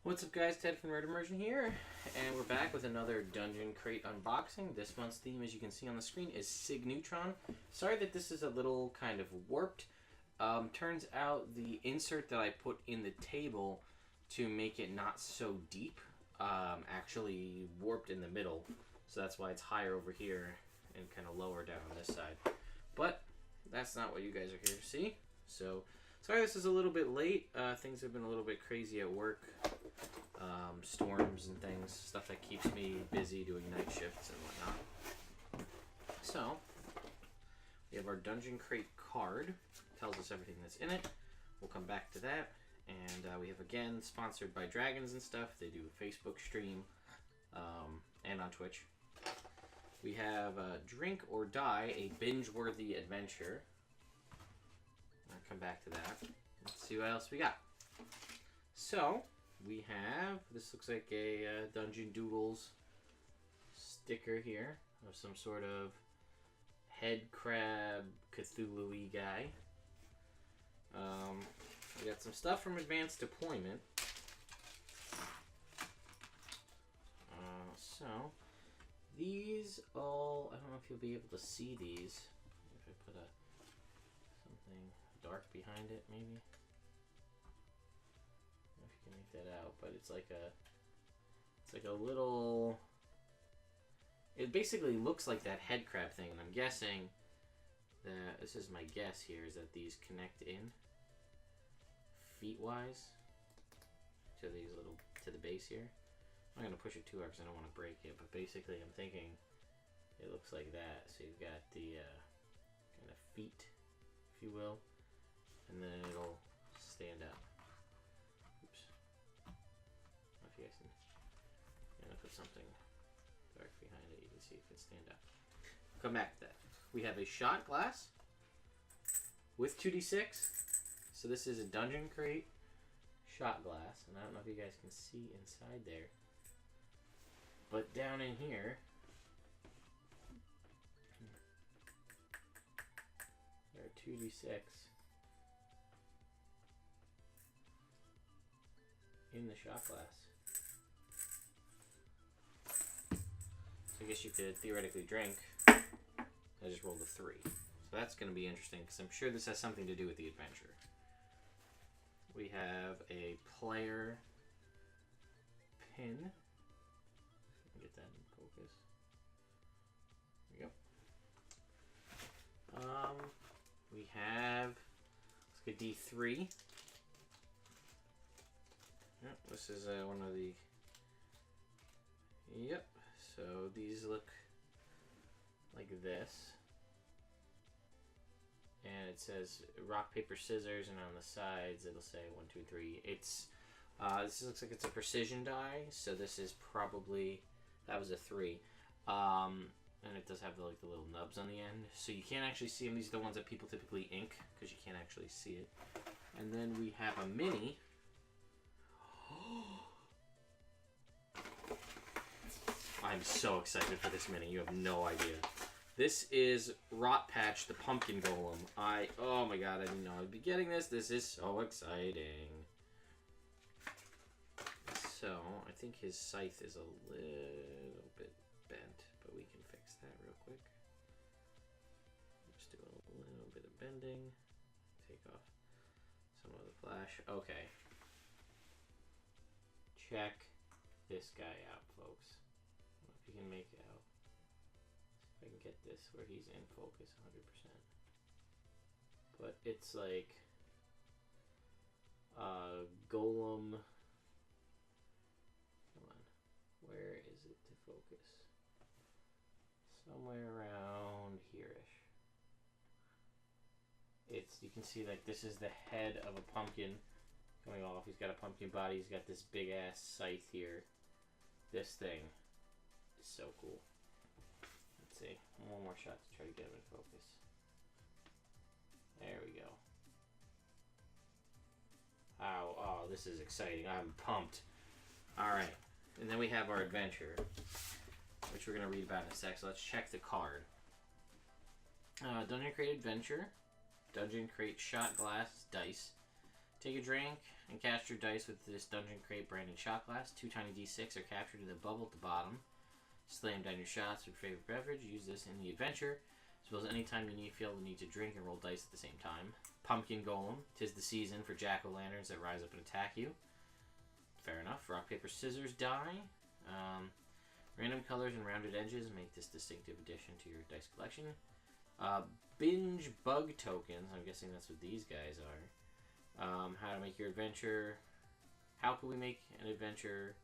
What's up guys, Ted from Immersion here, and we're back with another Dungeon Crate unboxing. This month's theme, as you can see on the screen, is Cig Neutron. Sorry that this is a little kind of warped. Turns out the insert that I put in the table to make it not so deep actually warped in the middle. So that's why it's higher over here and kind of lower down on this side. But that's not what you guys are here to see. So sorry this is a little bit late. Things have been a little bit crazy at work. Storms and things, stuff that keeps me busy doing night shifts and whatnot. So, we have our Dungeon Crate card. Tells us everything that's in it. We'll come back to that. And we have, again, sponsored by Dragons and stuff. They do a Facebook stream and on Twitch. We have Drink or Die, a binge-worthy adventure. I'll come back to that. Let's see what else we got. So, we have, this looks like a Dungeon Doodles sticker here of some sort of head crab Cthulhu-y guy. We got some stuff from Advanced Deployment. So, these all, I don't know if you'll be able to see these. If I put something dark behind it, maybe. Make that out, but it's like a little, it basically looks like that head crab thing, and I'm guessing that, this is my guess here, is that these connect in feet wise to these little, to the base here. I'm not going to push it too hard because I don't want to break it, but basically I'm thinking it looks like that. So you've got the kind of feet, if you will, and then it'll stand up. I'm going to put something dark behind it. You can see it can stand up. Come back to that. We have a shot glass with 2d6. So this is a Dungeon Crate shot glass. And I don't know if you guys can see inside there. But down in here, there are 2d6 in the shot glass. I guess you could theoretically drink. I just rolled a 3. So that's going to be interesting because I'm sure this has something to do with the adventure. We have a player pin. Get that in focus. There we go. We have, let's get D3. Yep, this is one of the, yep. So these look like this, and it says rock, paper, scissors, and on the sides it'll say 1, 2, 3. It's this looks like it's a precision die, so this is probably, that was a 3, and it does have the, like the little nubs on the end, so you can't actually see them. These are the ones that people typically ink because you can't actually see it. And then we have a mini. I'm so excited for this mini. You have no idea. This is Rot Patch, the pumpkin golem. Oh my god, I didn't know I'd be getting this. This is so exciting. So, I think his scythe is a little bit bent, but we can fix that real quick. Just do a little bit of bending. Take off some of the flash. Okay. Check this guy out, folks. You can make it out. See if I can get this where he's in focus 100%. But it's like golem. Come on, where is it to focus? Somewhere around here-ish. It's, you can see like this is the head of a pumpkin going off. He's got a pumpkin body. He's got this big ass scythe here. This thing. So cool. Let's see. One more shot to try to get him in focus. There we go. Oh, this is exciting. I'm pumped. Alright. And then we have our adventure, which we're going to read about in a sec. So let's check the card. Dungeon Crate Adventure. Dungeon Crate Shot Glass Dice. Take a drink and cast your dice with this Dungeon Crate branded shot glass. 2 tiny d6 are captured in the bubble at the bottom. Slam down your shots with your favorite beverage. Use this in the adventure, as well as any time you feel the need to drink and roll dice at the same time. Pumpkin Golem. 'Tis the season for jack-o'-lanterns that rise up and attack you. Fair enough. Rock, paper, scissors die. Random colors and rounded edges make this distinctive addition to your dice collection. Binge bug tokens. I'm guessing that's what these guys are. How to make your adventure. How can we make an adventure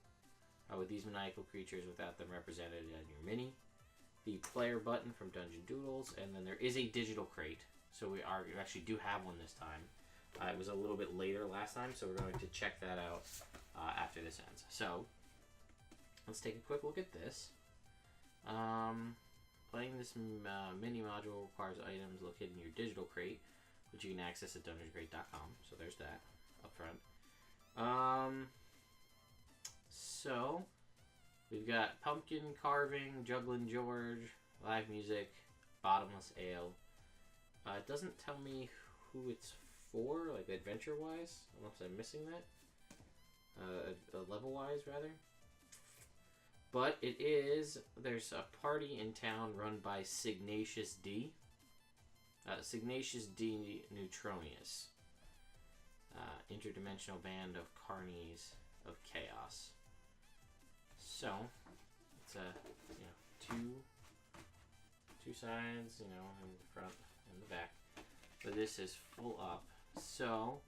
with these maniacal creatures without them represented in your mini? The player button from Dungeon Doodles, and then there is a digital crate. So we actually do have one this time. It was a little bit later last time, so we're going to check that out after this ends. So let's take a quick look at this. Playing this mini module requires items located in your digital crate, which you can access at dungeoncrate.com. So there's that up front. So we've got pumpkin carving, juggling George, live music, bottomless ale. It doesn't tell me who it's for, like adventure-wise, unless I'm missing that. Level-wise, rather. But it is, there's a party in town run by Cig D. Cig Neutronius. Interdimensional band of carnies of chaos. So, it's two sides, in the front and the back. So this is full up. So,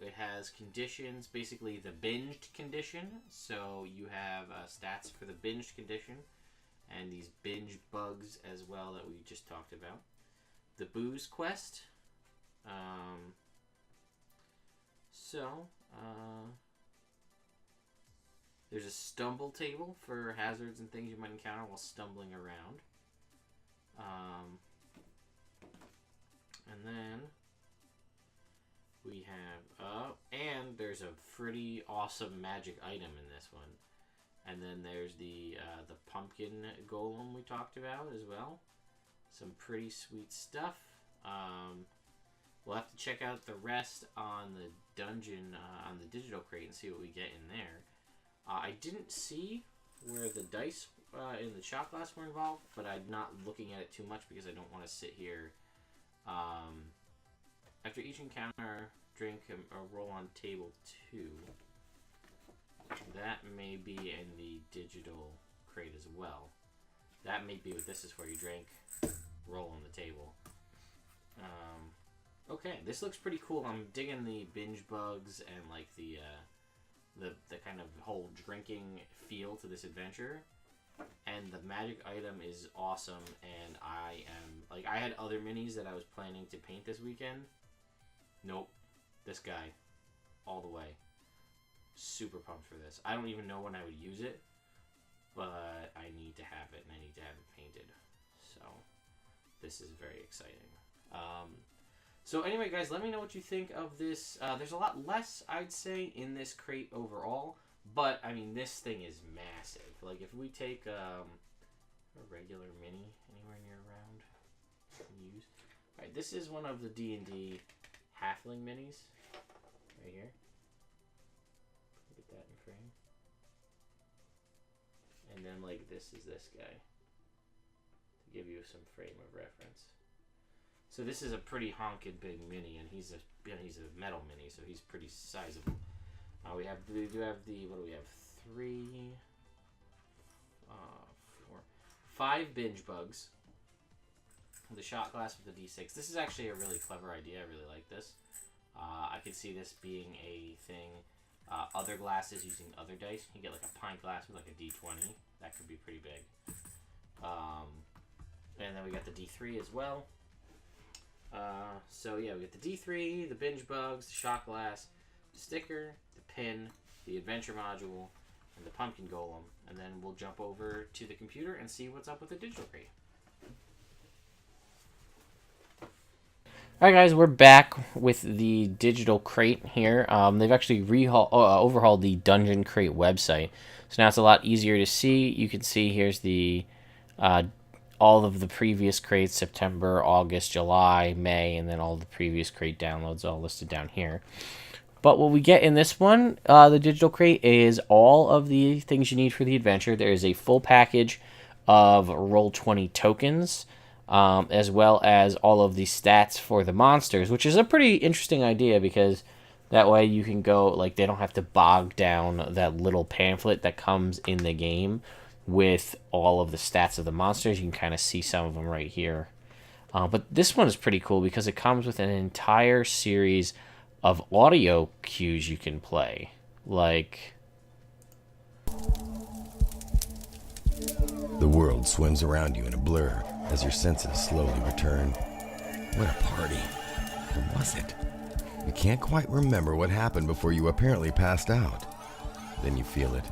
it has conditions, basically the binged condition. So you have stats for the binged condition and these binge bugs as well that we just talked about. The booze quest. There's a stumble table for hazards and things you might encounter while stumbling around. And then we have, and there's a pretty awesome magic item in this one. And then there's the pumpkin golem we talked about as well. Some pretty sweet stuff. We'll have to check out the rest on the dungeon, on the digital crate, and see what we get in there. I didn't see where the dice in the shot glass were involved, but I'm not looking at it too much because I don't want to sit here. After each encounter, drink or roll on table 2. That may be in the digital crate as well. That may be what this is for. You drink, roll on the table. Okay, this looks pretty cool. I'm digging the binge bugs and like the kind of whole drinking feel to this adventure. And the magic item is awesome, and I had other minis that I was planning to paint this weekend. Nope. This guy. All the way. Super pumped for this. I don't even know when I would use it, but I need to have it, and I need to have it painted. So, this is very exciting. So anyway, guys, let me know what you think of this. There's a lot less, I'd say, in this crate overall, but, I mean, this thing is massive. Like, if we take a regular mini anywhere near around and use. Alright, this is one of the D&D halfling minis. Right here. Get that in frame. And then, like, this is this guy. To give you some frame of reference. So this is a pretty honking big mini, and he's a metal mini, so he's pretty sizable. We do have the, what do we have? 3, 4, 5 binge bugs. The shot glass with the D6. This is actually a really clever idea. I really like this. I could see this being a thing. Other glasses using other dice. You can get like a pint glass with like a D20. That could be pretty big. And then we got the D3 as well. So yeah, we got the D3, the binge bugs, the shot glass, the sticker, the pin, the adventure module, and the pumpkin golem. And then we'll jump over to the computer and see what's up with the digital crate. Alright guys, we're back with the digital crate here. They've actually overhauled the Dungeon Crate website. So now it's a lot easier to see. You can see here's the all of the previous crates, September, August, July, May, and then all the previous crate downloads all listed down here. But what we get in this one, the digital crate, is all of the things you need for the adventure. There is a full package of Roll20 tokens, as well as all of the stats for the monsters, which is a pretty interesting idea because that way you can go, like, they don't have to bog down that little pamphlet that comes in the game with all of the stats of the monsters. You can kind of see some of them right here. But this one is pretty cool because it comes with an entire series of audio cues you can play. Like, the world swims around you in a blur as your senses slowly return. What a party. Or was it? You can't quite remember what happened before you apparently passed out. Then you feel it,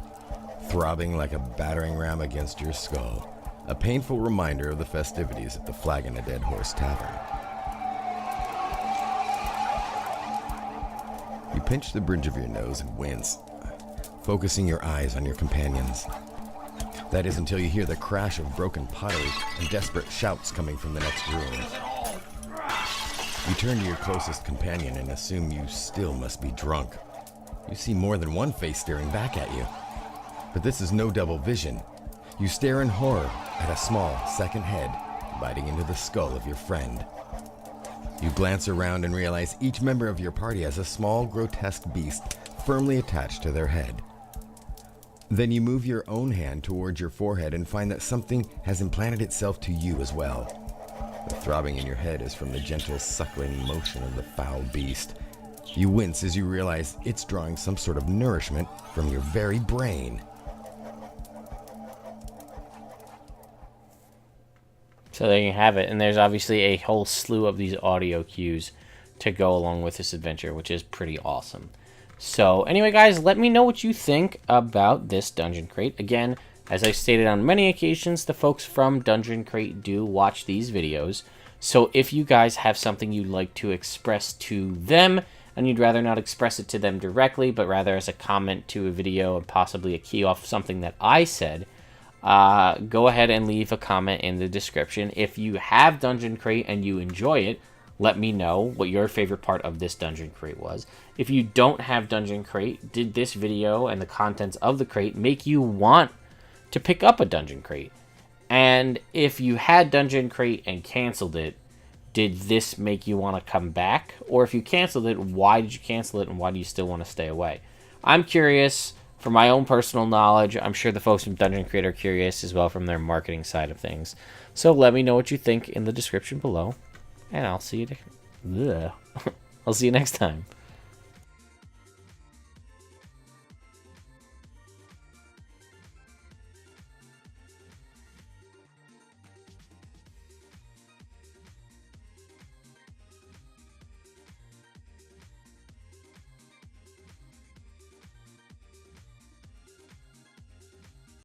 throbbing like a battering ram against your skull. A painful reminder of the festivities at the Flag and a Dead Horse Tavern. You pinch the bridge of your nose and wince, focusing your eyes on your companions. That is until you hear the crash of broken pottery and desperate shouts coming from the next room. You turn to your closest companion and assume you still must be drunk. You see more than one face staring back at you. But this is no double vision. You stare in horror at a small second head biting into the skull of your friend. You glance around and realize each member of your party has a small, grotesque beast firmly attached to their head. Then you move your own hand towards your forehead and find that something has implanted itself to you as well. The throbbing in your head is from the gentle suckling motion of the foul beast. You wince as you realize it's drawing some sort of nourishment from your very brain. so there you have it. And there's obviously a whole slew of these audio cues to go along with this adventure, which is pretty awesome. So anyway, guys, let me know what you think about this Dungeon Crate. Again, as I stated on many occasions, the folks from Dungeon Crate do watch these videos. So if you guys have something you'd like to express to them, and you'd rather not express it to them directly, but rather as a comment to a video and possibly a key off something that I said, go ahead and leave a comment in the description. If you have Dungeon Crate and you enjoy it, let me know what your favorite part of this Dungeon Crate was. If you don't have Dungeon Crate, did this video and the contents of the crate make you want to pick up a Dungeon Crate? And if you had Dungeon Crate and canceled it, did this make you want to come back? Or if you canceled it, why did you cancel it and why do you still want to stay away? I'm curious for my own personal knowledge. I'm sure the folks from Dungeon Crate are curious as well from their marketing side of things. So let me know what you think in the description below. And I'll see you I'll see you next time.